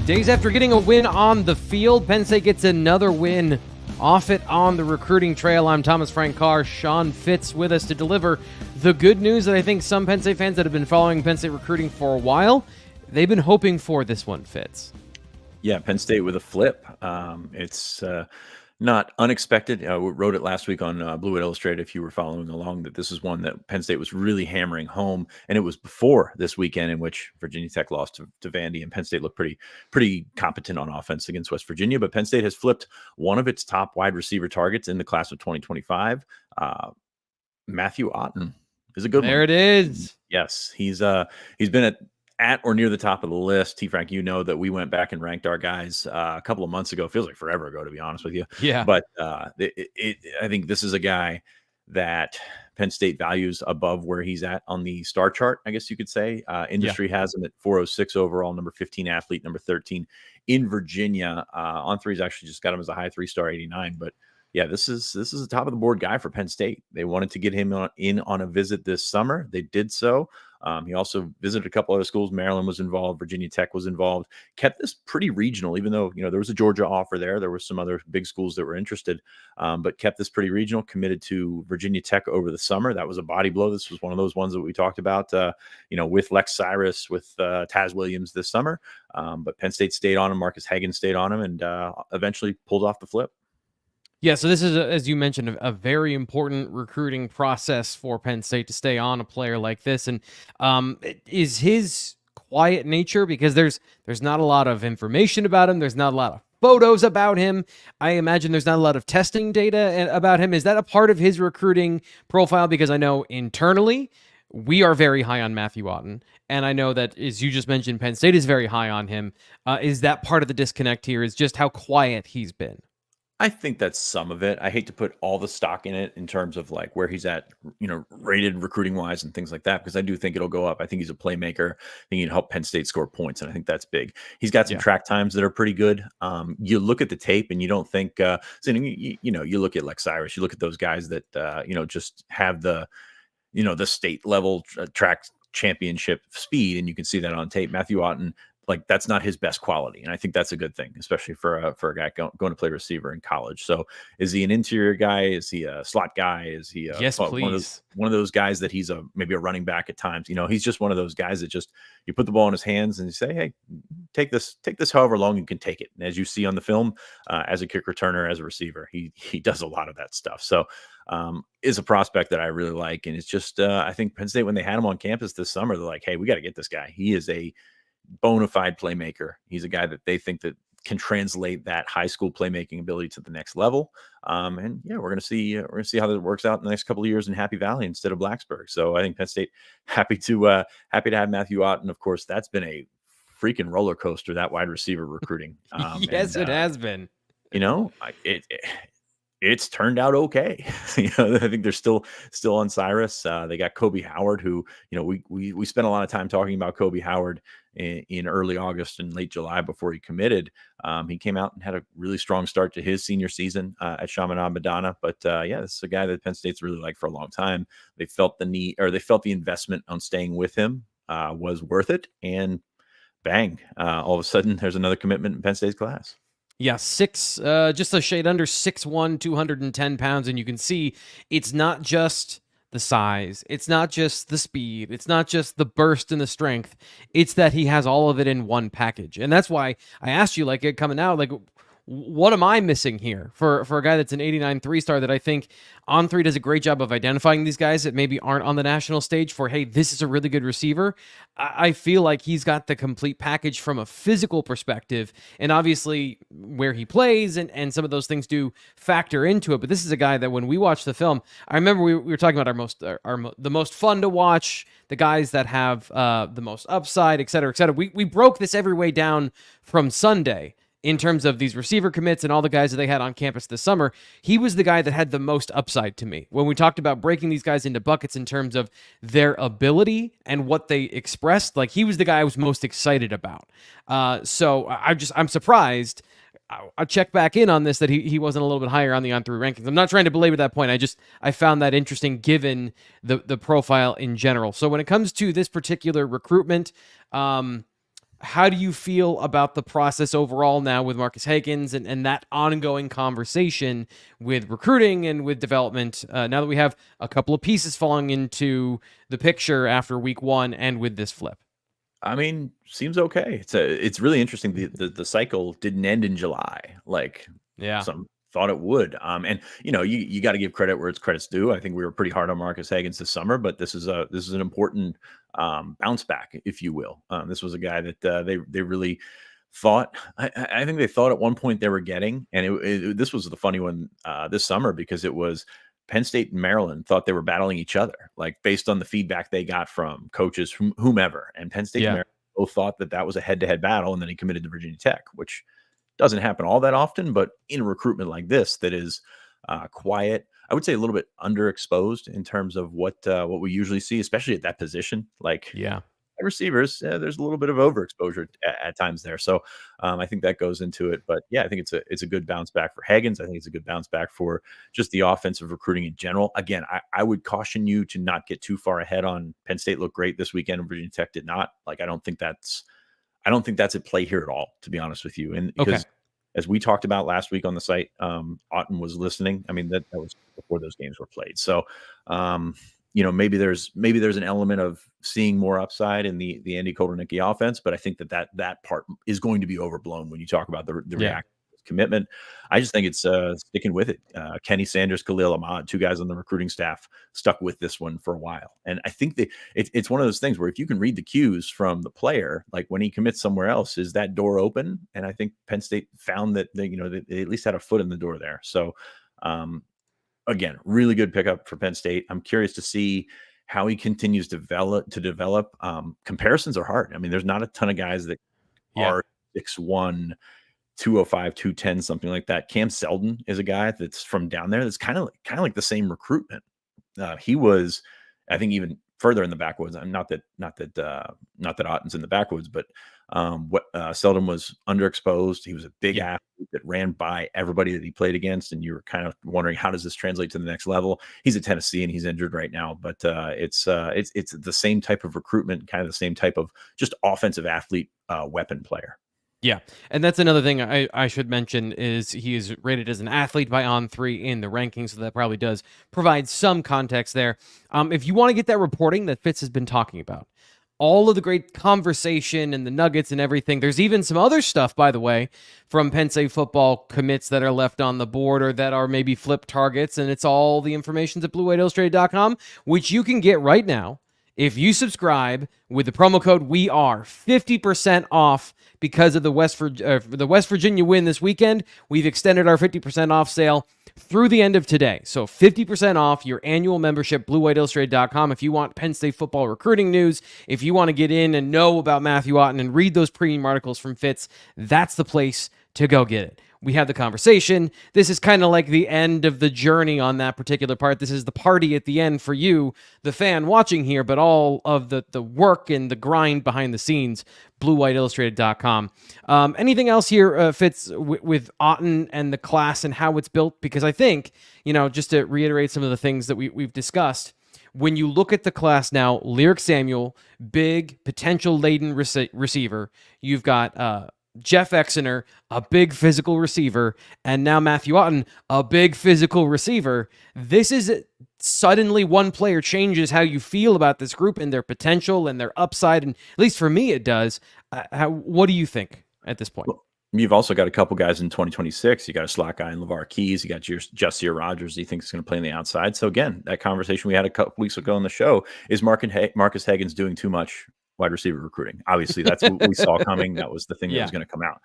Days after getting a win on the field, Penn State gets another win off it on the recruiting trail. I'm Thomas Frank Carr. Sean Fitz with us to deliver the good news that I think some Penn State fans that have been following Penn State recruiting for a while, they've been hoping for this one, Fitz. Yeah, Penn State with a flip. It's not unexpected. We wrote it last week on Blue White Illustrated, if you were following along, that this is one that Penn State was really hammering home. And it was before this weekend in which Virginia Tech lost to Vandy, and Penn State looked pretty competent on offense against West Virginia. But Penn State has flipped one of its top wide receiver targets in the class of 2025. Matthew Outten is a good one. There it is. Yes, he's been at or near the top of the list. T-Frank, you know that we went back and ranked our guys a couple of months ago. Feels like forever ago, to be honest with you. Yeah. But I think this is a guy that Penn State values above where he's at on the star chart, I guess you could say. Industry has him at 406 overall, number 15 athlete, number 13 in Virginia. On3's actually just got him as a high 3-star 89. But yeah, this is a top of the board guy for Penn State. They wanted to get him in on a visit this summer. They did so. He also visited a couple other schools. Maryland was involved. Virginia Tech was involved. Kept this pretty regional, even though, there was a Georgia offer there. There were some other big schools that were interested, but kept this pretty regional, committed to Virginia Tech over the summer. That was a body blow. This was one of those ones that we talked about, with Lex Cyrus, with Taz Williams this summer. But Penn State stayed on him. Marcus Haggins stayed on him and eventually pulled off the flip. Yeah, so this is, as you mentioned, a very important recruiting process for Penn State to stay on a player like this. And is his quiet nature, because there's not a lot of information about him. There's not a lot of photos about him. I imagine there's not a lot of testing data about him. Is that a part of his recruiting profile? Because I know internally we are very high on Matthew Outten. And I know that, as you just mentioned, Penn State is very high on him. Is that part of the disconnect here, is just how quiet he's been? I think that's some of it. I hate to put all the stock in it in terms of like where he's at, rated recruiting wise and things like that, because I do think it'll go up. I think he's a playmaker. I think he'd help Penn State score points, and I think that's big. He's got some track times that are pretty good. You look at the tape and you don't think, you look at Lex Cyrus, you look at those guys that, just have the state level track championship speed, and you can see that on tape. Matthew Outten, like, that's not his best quality. And I think that's a good thing, especially for a guy going to play receiver in college. So is he an interior guy? Is he a slot guy? Is he yes, please. One of those guys that he's maybe a running back at times? He's just one of those guys that just, you put the ball in his hands and you say, hey, take this however long you can take it. And as you see on the film, as a kick returner, as a receiver, he does a lot of that stuff. So is a prospect that I really like. And it's just, I think Penn State, when they had him on campus this summer, they're like, hey, we got to get this guy. He is a bona fide playmaker. He's a guy that they think that can translate that high school playmaking ability to the next level. And yeah, we're gonna see how that works out in the next couple of years in Happy Valley instead of Blacksburg. So I think Penn State happy to have Matthew Outten. Of course, that's been a freaking roller coaster, that wide receiver recruiting. Yes, it has been. It's turned out okay. I think they're still on Cyrus. They got Kobe Howard, who, we spent a lot of time talking about Kobe Howard in early August and late July before he committed. He came out and had a really strong start to his senior season at Chaminade Madonna. But this is a guy that Penn State's really liked for a long time. They felt the investment on staying with him was worth it. And bang, all of a sudden there's another commitment in Penn State's class. Yeah, just a shade under 6'1", 210 pounds. And you can see it's not just the size. It's not just the speed. It's not just the burst and the strength. It's that he has all of it in one package. And that's why I asked you, coming out, what am I missing here for a guy that's an 89 3-star that I think On3 does a great job of identifying these guys that maybe aren't on the national stage for, hey, this is a really good receiver. I feel like he's got the complete package from a physical perspective, and obviously where he plays and some of those things do factor into it. But this is a guy that when we watch the film, I remember we were talking about the most fun to watch, the guys that have the most upside, et cetera, et cetera. We broke this every way down from Sunday. In terms of these receiver commits and all the guys that they had on campus this summer, he was the guy that had the most upside to me. When we talked about breaking these guys into buckets in terms of their ability and what they expressed, he was the guy I was most excited about. So I'm surprised. I'll check back in on this, that he wasn't a little bit higher on the On3 rankings. I'm not trying to belabor that point. I found that interesting given the profile in general. So when it comes to this particular recruitment, How do you feel about the process overall now with Marcus Haggins and that ongoing conversation with recruiting and with development? Now that we have a couple of pieces falling into the picture after week one and with this flip. I mean, seems okay. It's really interesting. The cycle didn't end in July, like Yeah. some thought it would. And you got to give credit where it's credit's due. I think we were pretty hard on Marcus Haggins this summer, but this is an important bounce back, if you will. This was a guy that they really thought. I think they thought at one point they were getting, and this was the funny one this summer because it was Penn State and Maryland thought they were battling each other, like based on the feedback they got from coaches, from whomever. And Penn State and Yeah. Maryland both thought that was a head-to-head battle, and then he committed to Virginia Tech, which doesn't happen all that often. But in a recruitment like this, that is quiet, I would say a little bit underexposed in terms of what we usually see, especially at that position. Like Yeah. receivers, there's a little bit of overexposure at times there. So I think that goes into it. But yeah, I think it's a good bounce back for Haggins. I think it's a good bounce back for just the offensive recruiting in general. Again, I would caution you to not get too far ahead on Penn State. Looked great this weekend, and Virginia Tech did not. Like I don't think that's at play here at all, to be honest with you. And Okay. because as we talked about last week on the site, Auton was listening. I mean, that was before those games were played. So, maybe there's an element of seeing more upside in the Andy Kotelnicki offense, but I think that part is going to be overblown when you talk about the Yeah. reaction commitment. I just think it's sticking with it. Kenny Sanders, Khalil Ahmad, two guys on the recruiting staff, stuck with this one for a while. And I think that it's one of those things where if you can read the cues from the player, like when he commits somewhere else, is that door open? And I think Penn State found that they at least had a foot in the door there. So again, really good pickup for Penn State. I'm curious to see how he continues to develop. Comparisons are hard. I mean, there's not a ton of guys that Yeah. are 6'1", 205, 210, something like that. Cam Seldon is a guy that's from down there. That's kind of like the same recruitment. He was, I think, even further in the backwoods. Not that Auton's in the backwoods, but Seldon was underexposed. He was a big athlete that ran by everybody that he played against, and you were kind of wondering, how does this translate to the next level? He's at Tennessee and he's injured right now, but it's the same type of recruitment, kind of the same type of just offensive athlete, weapon player. Yeah, and that's another thing I should mention is he is rated as an athlete by On3 in the rankings, so that probably does provide some context there. If you want to get that reporting that Fitz has been talking about, all of the great conversation and the nuggets and everything, there's even some other stuff, by the way, from Penn State football commits that are left on the board or that are maybe flip targets, and it's all the information's at bluewhiteillustrated.com, which you can get right now. If you subscribe with the promo code we are 50% off because of the West Virginia win this weekend. We've extended our 50% off sale through the end of today. So 50% off your annual membership, bluewhiteillustrated.com. If you want Penn State football recruiting news, if you want to get in and know about Matthew Outten and read those premium articles from Fitz, that's the place to go get it. We have the conversation. This is kind of like the end of the journey on that particular part. This is the party at the end for you, the fan watching here, but all of the work and the grind behind the scenes, bluewhiteillustrated.com. Anything else here, Fitz, with Auton and the class and how it's built? Because I think, just to reiterate some of the things that we've discussed, when you look at the class now, Lyric Samuel, big potential laden receiver. You've got Jeff Exener, a big physical receiver, and now Matthew Outten, a big physical receiver. This is suddenly one player changes how you feel about this group and their potential and their upside, and at least for me it does. What do you think at this point? Well, you've also got a couple guys in 2026. You got a slot guy in LeVar Keys. You got Jasier Rogers. You think is going to play on the outside. So again, that conversation we had a couple weeks ago on the show is Marcus Haggins doing too much wide receiver recruiting? Obviously, that's what we saw coming. That was the thing that was going to come out.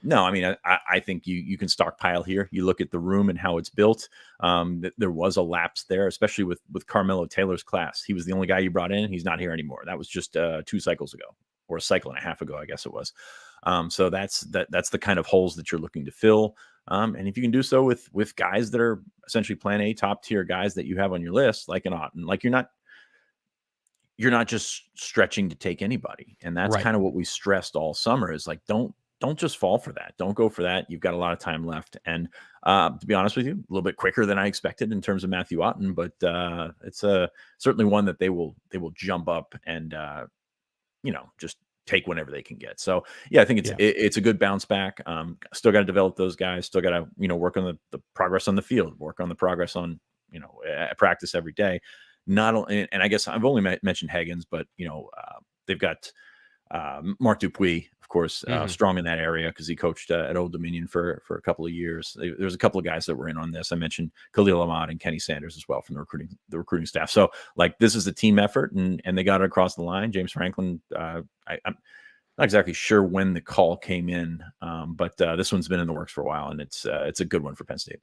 No, I mean, I think you can stockpile here. You look at the room and how it's built. There was a lapse there, especially with Carmelo Taylor's class. He was the only guy you brought in. He's not here anymore. That was just 2 cycles ago, or a cycle and a half ago, I guess it was. So that's the kind of holes that you're looking to fill. And if you can do so with guys that are essentially plan A, top tier guys that you have on your list, like an Auton, like you're not just stretching to take anybody. And that's kind of what we stressed all summer is like, don't just fall for that. Don't go for that. You've got a lot of time left. And to be honest with you, a little bit quicker than I expected in terms of Matthew Outten, but it's certainly one that they will jump up and, just take whenever they can get. So yeah, I think it's a good bounce back. Still got to develop those guys. Still got to work on the progress on the field, work on the progress on practice every day. Not only, and I guess I've only mentioned Haggins, but they've got Mark Dupuis, of course, strong in that area because he coached at Old Dominion for a couple of years. There's a couple of guys that were in on this. I mentioned Khalil Ahmad and Kenny Sanders as well from the recruiting staff. So like this is a team effort, and they got it across the line. James Franklin, I'm not exactly sure when the call came in, but this one's been in the works for a while, and it's a good one for Penn State.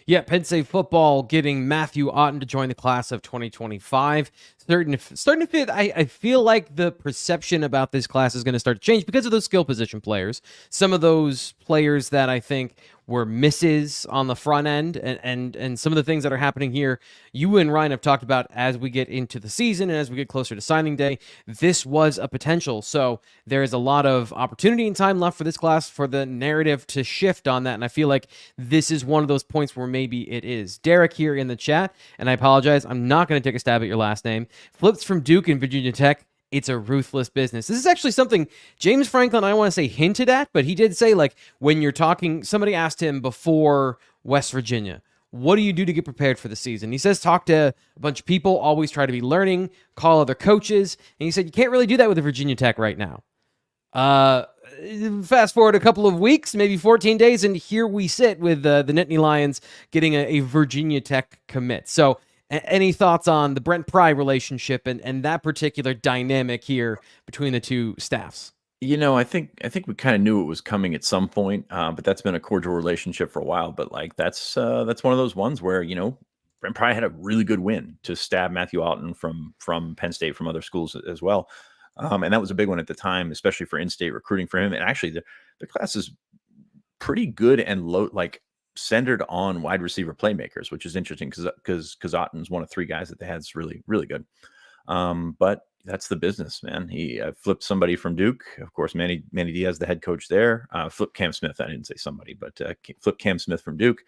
Yeah, Penn State football getting Matthew Outten to join the class of 2025. Starting to fit. I feel like the perception about this class is going to start to change because of those skill position players. Some of those players that I think were misses on the front end, and some of the things that are happening here, you and Ryan have talked about as we get into the season and as we get closer to signing day. This was a potential. So there is a lot of opportunity and time left for this class for the narrative to shift on that. And I feel like this is one of those points where maybe it is. Derek here in the chat, and I apologize, I'm not going to take a stab at your last name. Flips from Duke and Virginia Tech. It's a ruthless business. This is actually something James Franklin, I want to say, hinted at, but he did say, like, when you're talking, somebody asked him before West Virginia, what do you do to get prepared for the season? He says, talk to a bunch of people, always try to be learning, call other coaches. And he said, you can't really do that with the Virginia Tech right now. Fast forward a couple of weeks, maybe 14 days, and here we sit with the Nittany Lions getting a Virginia Tech commit. So any thoughts on the Brent Pry relationship and that particular dynamic here between the two staffs? I think we kind of knew it was coming at some point, but that's been a cordial relationship for a while. But like that's one of those ones where Brent Pry had a really good win to stab Matthew Outten from Penn State, from other schools as well, and that was a big one at the time, especially for in-state recruiting for him. And actually, the class is pretty good and low, like centered on wide receiver playmakers, which is interesting because Auton's one of three guys that they had is really, really good. But that's the business, man. He flipped somebody from Duke. Of course, Manny Diaz, the head coach there, flipped Cam Smith. I didn't say somebody, but flipped Cam Smith from Duke,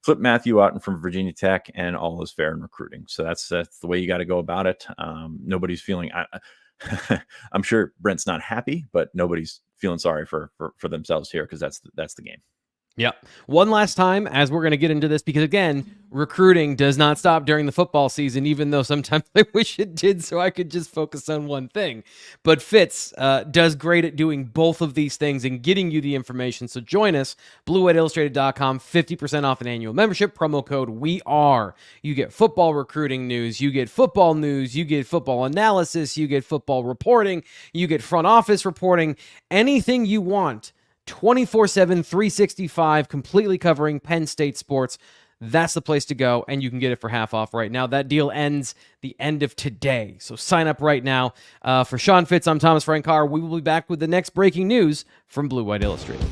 flipped Matthew Outten from Virginia Tech, and all is fair in recruiting. So that's the way you got to go about it. Nobody's feeling, I'm sure Brent's not happy, but nobody's feeling sorry for themselves here because that's the game. Yeah. One last time, as we're going to get into this, because again, recruiting does not stop during the football season, even though sometimes I wish it did so I could just focus on one thing. But Fitz does great at doing both of these things and getting you the information. So join us, BlueWhiteIllustrated.com, 50% off an annual membership, promo code WEARE. You get football recruiting news, you get football news, you get football analysis, you get football reporting, you get front office reporting, anything you want. 24/7, 365, completely covering Penn State sports. That's the place to go, and you can get it for half off right now. That deal ends the end of today, so sign up right now. For Sean Fitz, I'm Thomas Frankar. We will be back with the next breaking news from Blue White Illustrated.